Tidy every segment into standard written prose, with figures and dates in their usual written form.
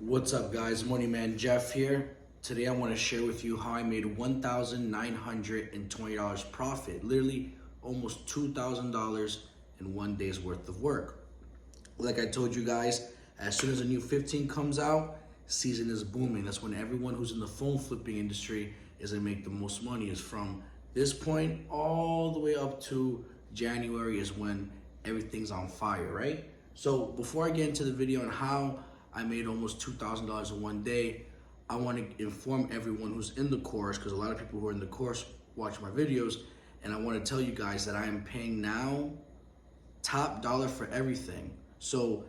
What's up, guys? Money Man Jeff here. Today I want to share with you how I made $1,920 profit, literally almost $2,000 in one day's worth of work. Like I told you guys, as soon as a new 15 comes out, season is booming. That's when everyone who's in the phone flipping industry is gonna make the most money. Is from this point all the way up to January is when everything's on fire, right? So before I get into the video on how I made almost $2,000 in one day, I want to inform everyone who's in the course, because a lot of people who are in the course watch my videos, and I want to tell you guys that I am paying now top dollar for everything. So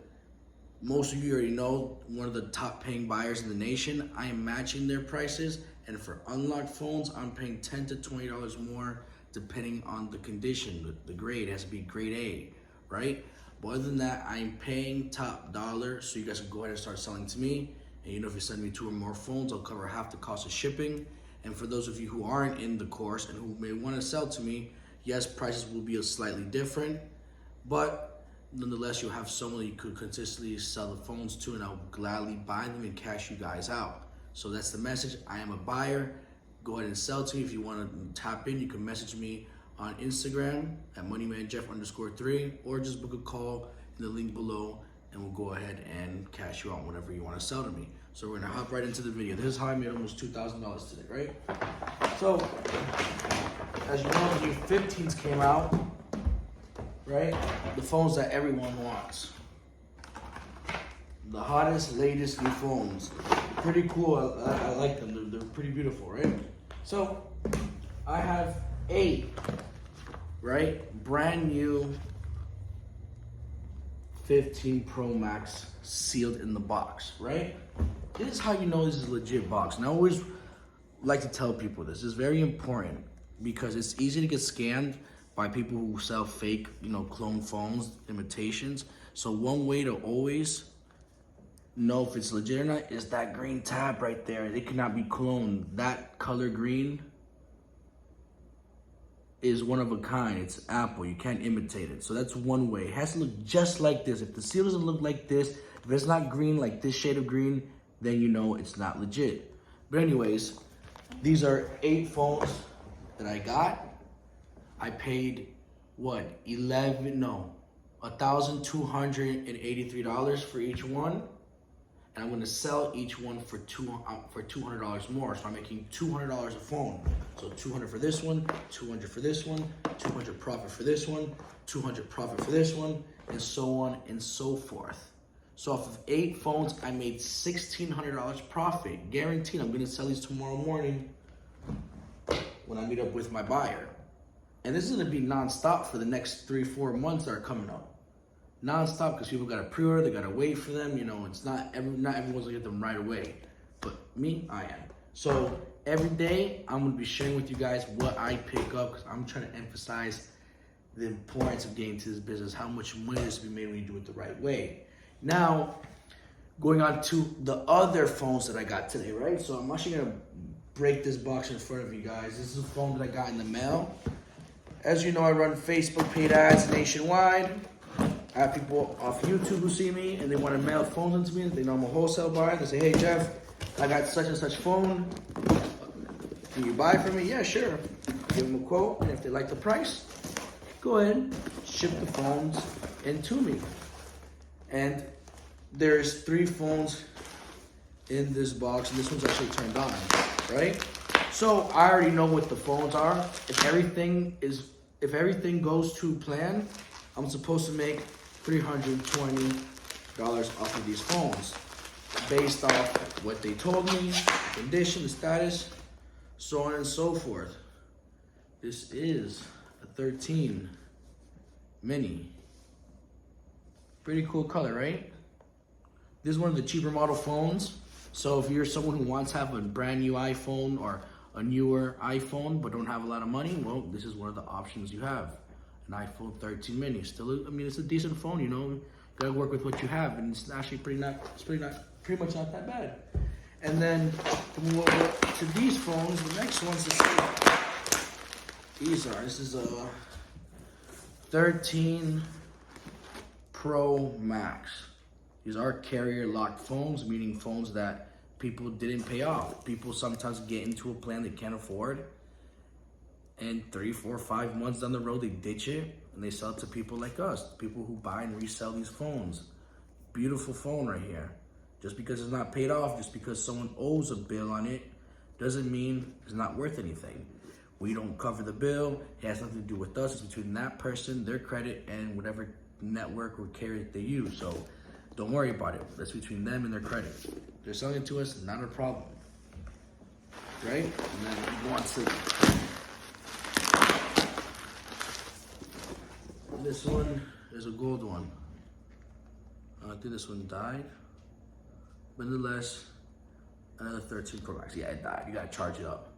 most of you already know, one of the top paying buyers in the nation, I am matching their prices, and for unlocked phones, I'm paying $10 to $20 more depending on the condition. The grade has to be grade A, right? But other than that, I'm paying top dollar, so you guys can go ahead and start selling to me. And if you send me 2 or more phones, I'll cover half the cost of shipping. And for those of you who aren't in the course and who may want to sell to me, yes, prices will be slightly different, but nonetheless, you'll have someone you could consistently sell the phones to, and I'll gladly buy them and cash you guys out. So that's the message. I am a buyer. Go ahead and sell to me. If you want to tap in, you can message me on Instagram at moneymanjeff_3, or just book a call in the link below, and we'll go ahead and cash you out whatever you want to sell to me. So we're gonna hop right into the video. This is how I made almost $2,000 today, right? So, as you know, the new 15s came out, right? The phones that everyone wants. The hottest, latest new phones. Pretty cool, I like them, they're pretty beautiful, right? So, I have 8, right? Brand new 15 Pro Max sealed in the box, right? This is how you know this is a legit box. And I always like to tell people this is very important, because it's easy to get scammed by people who sell fake, clone phones, imitations. So one way to always know if it's legit or not is that green tab right there. It cannot be cloned. That color green is one of a kind. It's Apple. You can't imitate it. So that's one way. It has to look just like this. If the seal doesn't look like this, if it's not green like this shade of green, then you know it's not legit. But anyways, these are 8 phones that I got. I paid $1,283 for each one. And I'm gonna sell each one for $200 more. So I'm making $200 a phone. So 200 for this one, 200 for this one, 200 profit for this one, 200 profit for this one, and so on and so forth. So off of 8 phones, I made $1,600 profit, guaranteed. I'm gonna sell these tomorrow morning when I meet up with my buyer. And this is gonna be nonstop for the next 3-4 months that are coming up. Non-stop, because people gotta pre-order, they gotta wait for them. It's not everyone's gonna get them right away, but me, I am. So every day I'm gonna be sharing with you guys what I pick up, because I'm trying to emphasize the importance of getting into this business, how much money is to be made when you do it the right way. Now, going on to the other phones that I got today, right? So I'm actually gonna break this box in front of you guys. This is a phone that I got in the mail. As you know, I run Facebook paid ads nationwide. I have people off YouTube who see me and they want to mail phones into me. They know I'm a wholesale buyer. They say, hey, Jeff, I got such and such phone. Can you buy from me? Yeah, sure. Give them a quote, and if they like the price, go ahead, ship the phones into me. And there's 3 phones in this box, and this one's actually turned on, right? So I already know what the phones are. If everything goes to plan, I'm supposed to make $320 off of these phones based off what they told me, the condition, the status, so on and so forth. This is a 13 mini. Pretty cool color, right? This is one of the cheaper model phones. So if you're someone who wants to have a brand new iPhone or a newer iPhone but don't have a lot of money, well, this is one of the options you have. An iPhone 13 mini. Still, it's a decent phone, You gotta work with what you have, and it's actually pretty much not that bad. And then move over to these phones. The next ones to see. This is a 13 Pro Max. These are carrier locked phones, meaning phones that people didn't pay off. People sometimes get into a plan they can't afford, and 3, 4, 5 months down the road, they ditch it and they sell it to people like us, people who buy and resell these phones. Beautiful phone right here. Just because it's not paid off, just because someone owes a bill on it, doesn't mean it's not worth anything. We don't cover the bill. It has nothing to do with us. It's between that person, their credit, and whatever network or carrier they use. So don't worry about it. That's between them and their credit. They're selling it to us, not a problem. Right? And then you want to... This one is a gold one. I think this one died. But nonetheless, another 13 Pro Max. Yeah, it died. You gotta charge it up.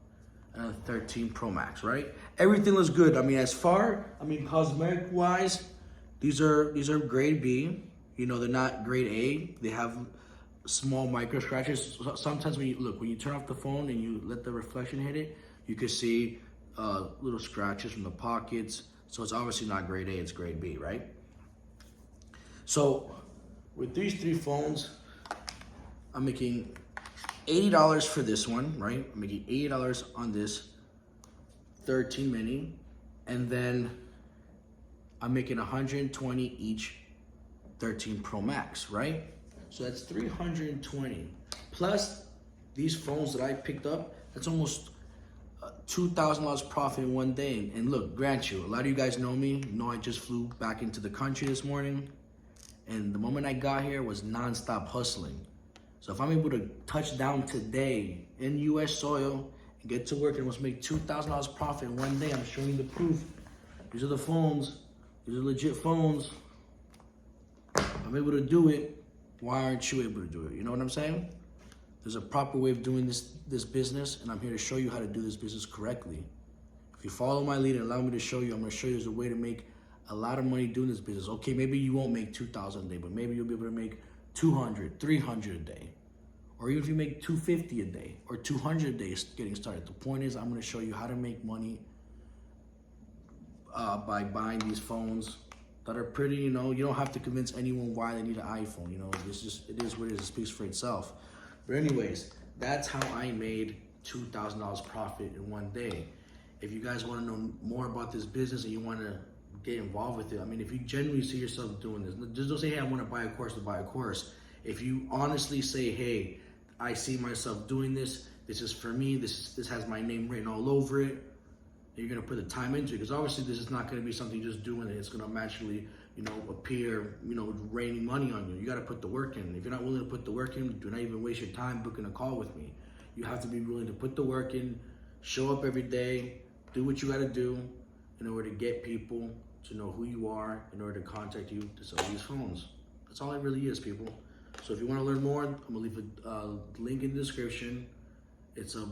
Another 13 Pro Max, right? Everything looks good. I mean, cosmetic wise, these are grade B. You know, they're not grade A. They have small micro scratches. Sometimes when you turn off the phone and you let the reflection hit it, you can see little scratches from the pockets. So it's obviously not grade A, it's grade B, right? So with these 3 phones, I'm making $80 for this one, right? I'm making $80 on this 13 mini, and then I'm making $120 each 13 Pro Max, right? So that's $320. Plus these phones that I picked up, that's almost $2,000 profit in one day. And look, grant you, a lot of you guys know me, I just flew back into the country this morning, and the moment I got here was nonstop hustling. So if I'm able to touch down today in US soil and get to work and almost make $2,000 profit in one day, I'm showing you the proof. These are the phones. These are legit phones. I'm able to do it. Why aren't you able to do it? You know what I'm saying? There's a proper way of doing this business, and I'm here to show you how to do this business correctly. If you follow my lead and allow me to show you, I'm going to show you there's a way to make a lot of money doing this business. Okay, maybe you won't make $2,000 a day, but maybe you'll be able to make $200, $300 a day. Or even if you make $250 a day or $200 a day getting started. The point is, I'm going to show you how to make money by buying these phones that are pretty, you don't have to convince anyone why they need an iPhone. It is what it is. It speaks for itself. But anyways, that's how I made $2,000 profit in one day. If you guys want to know more about this business and you want to get involved with it, I mean, if you genuinely see yourself doing this, just don't say, hey, I want to buy a course to buy a course. If you honestly say, hey, I see myself doing this, this is for me, this has my name written all over it, and you're going to put the time into it, because obviously this is not going to be something just doing it. It's going to magically, appear, raining money on you. You got to put the work in. If you're not willing to put the work in, do not even waste your time booking a call with me. You have to be willing to put the work in, show up every day, do what you got to do in order to get people to know who you are, in order to contact you to sell these phones. That's all it really is, people. So if you want to learn more, I'm going to leave a link in the description. It's a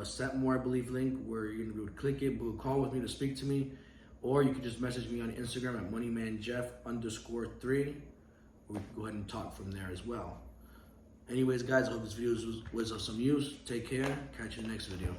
Set More, I believe, link where you're going to be able to click it, book a call with me to speak to me. Or you can just message me on Instagram at moneymanjeff_3. We can go ahead and talk from there as well. Anyways, guys, I hope this video was of some use. Take care. Catch you in the next video.